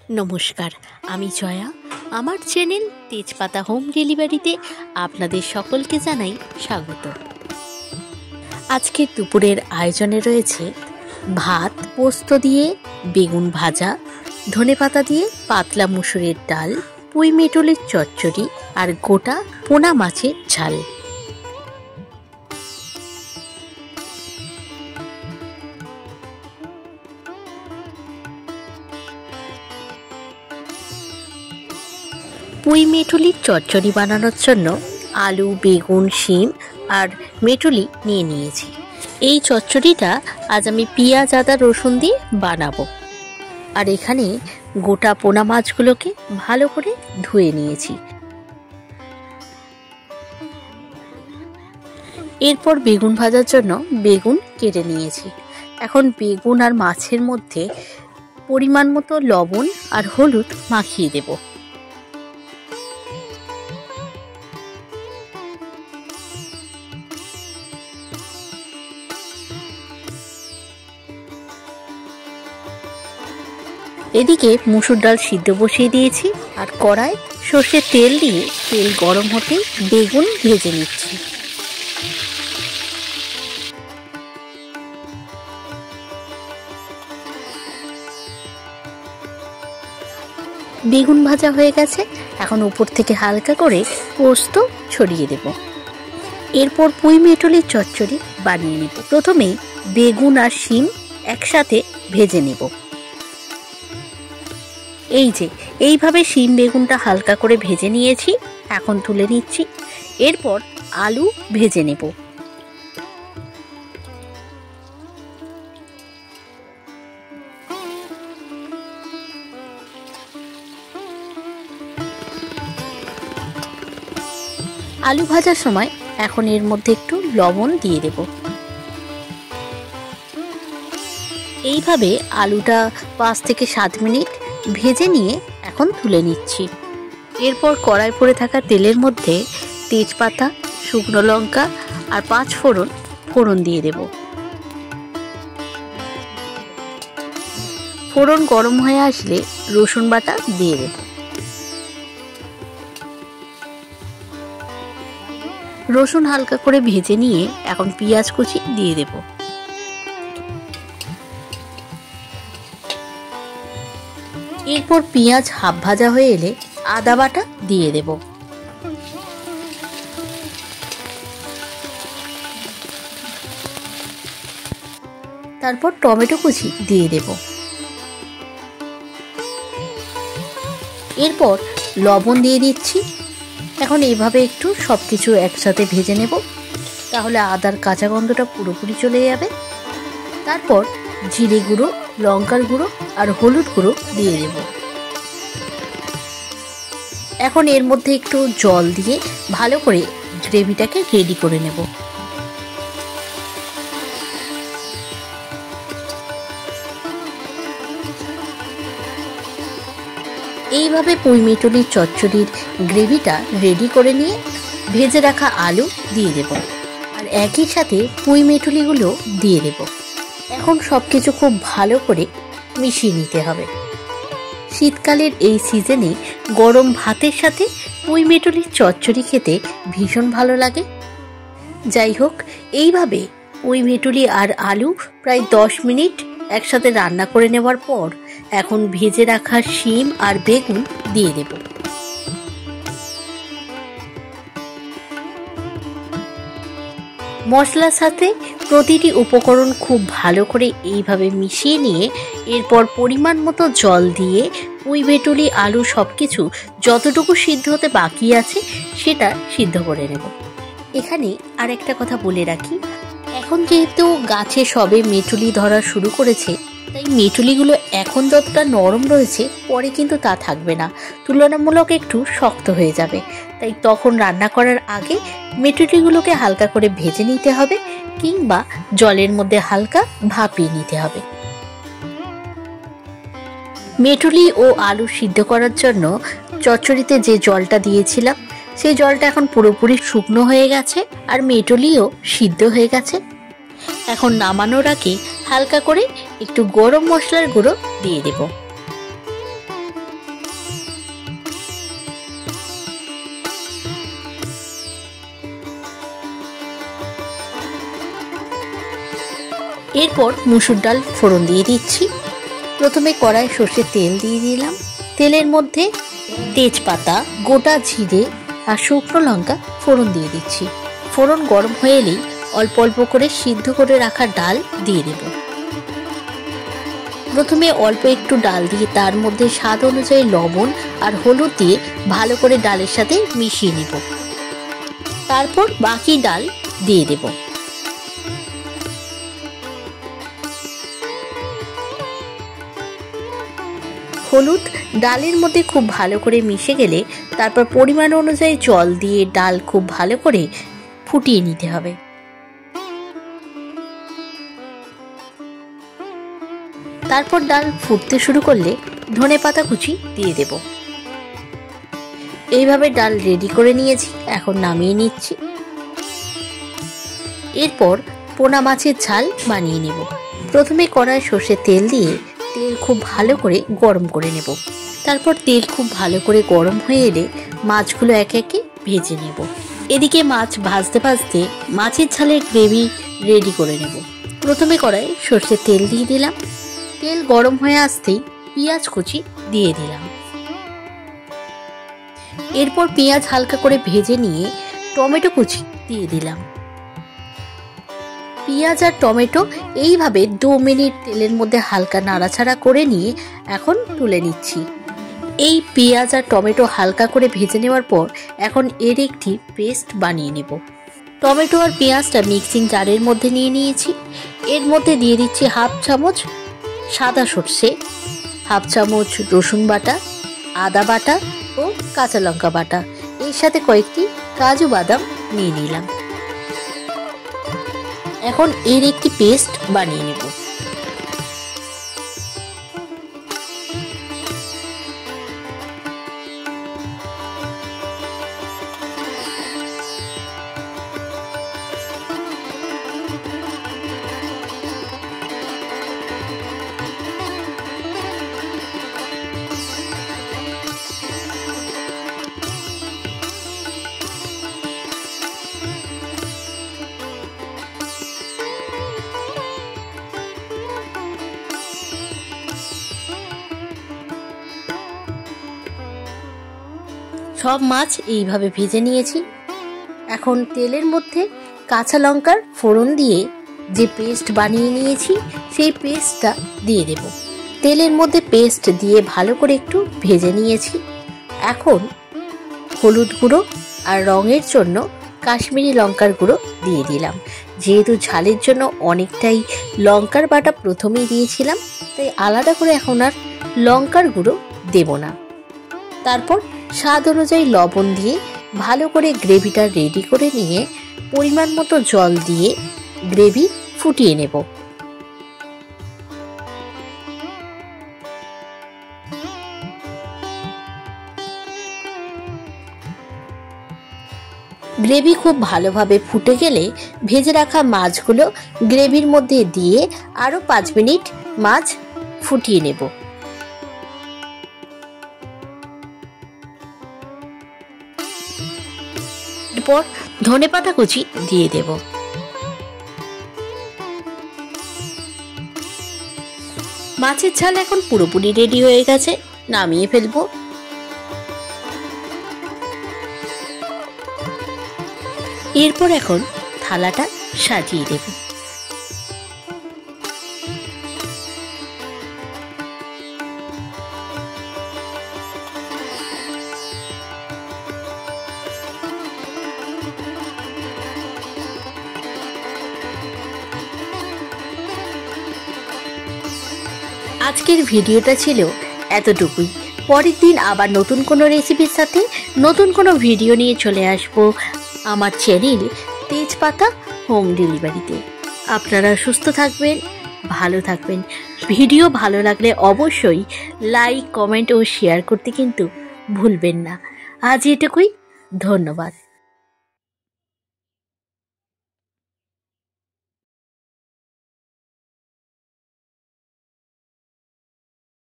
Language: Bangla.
নমস্কার, আমি জয়া। আমার চ্যানেল তেজপাতা হোম ডেলিভারিতে আপনাদের সকলকে জানাই স্বাগত। আজকের দুপুরের আয়োজনে রয়েছে ভাত, পোস্ত দিয়ে বেগুন ভাজা, ধনেপাতা দিয়ে পাতলা মুসুরের ডাল, পুঁই মেটলের চচ্চড়ি আর গোটা পোনা মাছের ঝাল। পুঁই মেটুলির চচ্চড়ি বানানোর জন্য আলু, বেগুন, শিম আর মেটুলি নিয়ে নিয়েছি। এই চচ্চড়িটা আজ আমি পেঁয়াজ, আদা, রসুন দিয়ে বানাবো। আর এখানে গোটা পোনা মাছগুলোকে ভালো করে ধুয়ে নিয়েছি। এরপর বেগুন ভাজার জন্য বেগুন কেটে নিয়েছি। এখন বেগুন আর মাছের মধ্যে পরিমাণ মতো লবণ আর হলুদ মাখিয়ে দেব। এদিকে মুসুর ডাল সিদ্ধ বসিয়ে দিয়েছি আর কড়ায় সর্ষের তেল দিয়ে তেল গরম হতেই বেগুন ভেজে নিচ্ছি। বেগুন ভাজা হয়ে গেছে, এখন উপর থেকে হালকা করে পোস্ত ছড়িয়ে দেব। এরপর পুঁই মেটলের চচ্চড়ি বানিয়ে নেব। প্রথমেই বেগুন আর শিম একসাথে ভেজে নেব। এইভাবে শিম বেগুনটা হালকা করে ভেজে নিয়েছি, এখন তুলে নিচ্ছি। এরপর আলু ভেজে নেব। আলু ভাজার সময় এখন এর মধ্যে একটু লবণ দিয়ে দেব। এইভাবে আলুটা 5 থেকে 7 মিনিট ভেজে নিয়ে এখন তুলে নিচ্ছি। এরপর কড়াই পড়ে থাকা তেলের মধ্যে তেজপাতা, শুকনো লঙ্কা আর 5 ফোড়ন দিয়ে দেব। ফোড়ন গরম হয়ে আসলে রসুন বাটা দিয়ে দেব। রসুন হালকা করে ভেজে নিয়ে এখন পেঁয়াজ কুচি দিয়ে দেব। এরপর পেঁয়াজ হাফ ভাজা হয়ে এলে আদা বাটা দিয়ে দেব। তারপর টমেটো কুচি দিয়ে দেব। এরপর লবণ দিয়ে দিচ্ছি। এখন এইভাবে একটু সবকিছু একসাথে ভেজে নেব, তাহলে আদার কাঁচা গন্ধটা পুরোপুরি চলে যাবে। তারপর জিরে গুঁড়ো, লঙ্কার গুঁড়ো আর হলুদ গুঁড়ো দিয়ে দেব। এখন এর মধ্যে একটু জল দিয়ে ভালো করে গ্রেভিটাকে রেডি করে নেব। এইভাবে পুঁই মেটলির চচ্চড়ির গ্রেভিটা রেডি করে নিয়ে ভেজে রাখা আলু দিয়ে দেব আর একই সাথে পুঁই মেটলিগুলো দিয়ে দেব। এখন সবকিছু খুব ভালো করে মিশিয়ে নিতে হবে। শীতকালের এই সিজনে গরম ভাতের সাথে পুঁই মেটলির চচ্চড়ি খেতে ভীষণ ভালো লাগে। যাই হোক, এইভাবে পুঁই মেটলি আর আলু প্রায় 10 মিনিট একসাথে রান্না করে নেওয়ার পর এখন ভেজে রাখা শিম আর বেগুন দিয়ে দেব। মশলার সাথে প্রতিটি উপকরণ খুব ভালো করে এইভাবে মিশিয়ে নিয়ে এরপর পরিমাণ মতো জল দিয়ে পুঁই মেটলি, আলু সবকিছু যতটুকু সিদ্ধ হতে বাকি আছে সেটা সিদ্ধ করে নেব। এখানে আর একটা কথা বলে রাখি, এখন যেহেতু গাছে সবে মেটুলি ধরা শুরু করেছে, তাই মেটুলিগুলো এখন যতটা নরম রয়েছে পরে কিন্তু তা থাকবে না, তুলনামূলক একটু শক্ত হয়ে যাবে। তাই তখন রান্না করার আগে মেটুলিগুলোকে হালকা করে ভেজে নিতে হবে কিংবা জলের মধ্যে হালকা ভাপিয়ে নিতে হবে। মেটুলি ও আলু সিদ্ধ করার জন্য চচ্চড়িতে যে জলটা দিয়েছিলাম সেই জলটা এখন পুরোপুরি শুকনো হয়ে গেছে আর মেটুলিও সিদ্ধ হয়ে গেছে। এখন নামানোর আগে হালকা করে একটু গরম মশলার গুঁড়ো দিয়ে দেব। এরপর মুসুর ডাল ফোড়ন দিয়ে দিচ্ছি। প্রথমে কড়াই সর্ষের তেল দিয়ে দিলাম। তেলের মধ্যে তেজপাতা, গোটা জিরে আর শুকনো লঙ্কা ফোড়ন দিয়ে দিচ্ছি। ফোড়ন গরম হয়ে এলেই অল্প অল্প করে সিদ্ধ করে রাখা ডাল দিয়ে দেব। প্রথমে অল্প একটু ডাল দিয়ে তার মধ্যে স্বাদ অনুযায়ী লবণ আর হলুদ দিয়ে ভালো করে ডালের সাথে মিশিয়ে নেব। তারপর বাকি ডাল দিয়ে দেব। হলুদ ডালের মধ্যে খুব ভালো করে মিশে গেলে তারপর পরিমাণ অনুযায়ী জল দিয়ে ডাল খুব ভালো করে ফুটিয়ে নিতে হবে। তারপর ডাল ফুটতে শুরু করলে ধনেপাতা কুচি দিয়ে দেব। এইভাবে ডাল রেডি করে নিয়েছি, এখন নামিয়ে নিচ্ছি। এরপর পোনা মাছের ঝাল বানিয়ে নেব। প্রথমে কড়ায় সর্ষের তেল দিয়ে তেল খুব ভালো করে গরম করে নেব। তারপর তেল খুব ভালো করে গরম হয়ে এলে মাছগুলো একে একে ভেজে নেব। এদিকে মাছ ভাজতে ভাজতে মাছের ঝালের গ্রেভি রেডি করে নেব। প্রথমে কড়ায় সর্ষের তেল দিয়ে দিলাম। তেল গরম হয়ে আসতেই পেঁয়াজ কুচি দিয়ে দিলাম। এরপর পেঁয়াজ হালকা করে ভেজে নিয়ে টমেটো কুচি দিয়ে দিলাম। পেঁয়াজ আর টমেটো এইভাবে 2 মিনিট তেলের মধ্যে হালকা নাড়াচাড়া করে নিয়ে এখন তুলে নিচ্ছি। এই পেঁয়াজ আর টমেটো হালকা করে ভেজে নেওয়ার পর এখন এর একটি পেস্ট বানিয়ে নেব। টমেটো আর পেঁয়াজটা মিক্সিং জারের মধ্যে নিয়ে নিয়েছি। এর মধ্যে দিয়ে দিচ্ছি 1/2 চামচ সাদা সর্ষে, 1/2 চামচ রসুন বাটা, আদা বাটা ও কাঁচা লঙ্কা বাটা। এর সাথে কয়েকটি কাজু বাদাম নিয়ে নিলাম। এখন এর একটি পেস্ট বানিয়ে নেব। সব মাছ এইভাবে ভেজে নিয়েছি। এখন তেলের মধ্যে কাঁচা লঙ্কার ফোড়ন দিয়ে যে পেস্ট বানিয়ে নিয়েছি সেই পেস্টটা দিয়ে দেব। তেলের মধ্যে পেস্ট দিয়ে ভালো করে একটু ভেজে নিয়েছি। এখন হলুদ গুঁড়ো আর রঙের জন্য কাশ্মীরি লঙ্কার গুঁড়ো দিয়ে দিলাম। যেহেতু ঝালের জন্য অনেকটাই লঙ্কার বাটা প্রথমেই দিয়েছিলাম, তাই আলাদা করে এখন আর লঙ্কার গুঁড়ো দেব না। তারপর স্বাদ অনুযায়ী লবণ দিয়ে ভালো করে গ্রেভিটা রেডি করে নিয়ে পরিমাণ মতো জল দিয়ে গ্রেভি ফুটিয়ে নেব। গ্রেভি খুব ভালোভাবে ফুটে গেলে ভেজে রাখা মাছগুলো গ্রেভির মধ্যে দিয়ে আরও 5 মিনিট মাছ ফুটিয়ে নেব। এরপর ধনেপাতা কুচি দিয়ে দেব। মাছের ঝাল এখন পুরোপুরি রেডি হয়ে গেছে, নামিয়ে ফেলবো। এরপর এখন থালাটা সাজিয়ে দেব। আজকের ভিডিওটা ছিল এতটুকুই। পরের দিন আবার নতুন কোনো রেসিপির সাথে নতুন কোনো ভিডিও নিয়ে চলে আসবো আমার চ্যানেল তেজপাতা হোম ডেলিভারিতে। আপনারা সুস্থ থাকবেন, ভালো থাকবেন। ভিডিও ভালো লাগলে অবশ্যই লাইক, কমেন্ট ও শেয়ার করতে কিন্তু ভুলবেন না। আজ এটুকুই, ধন্যবাদ।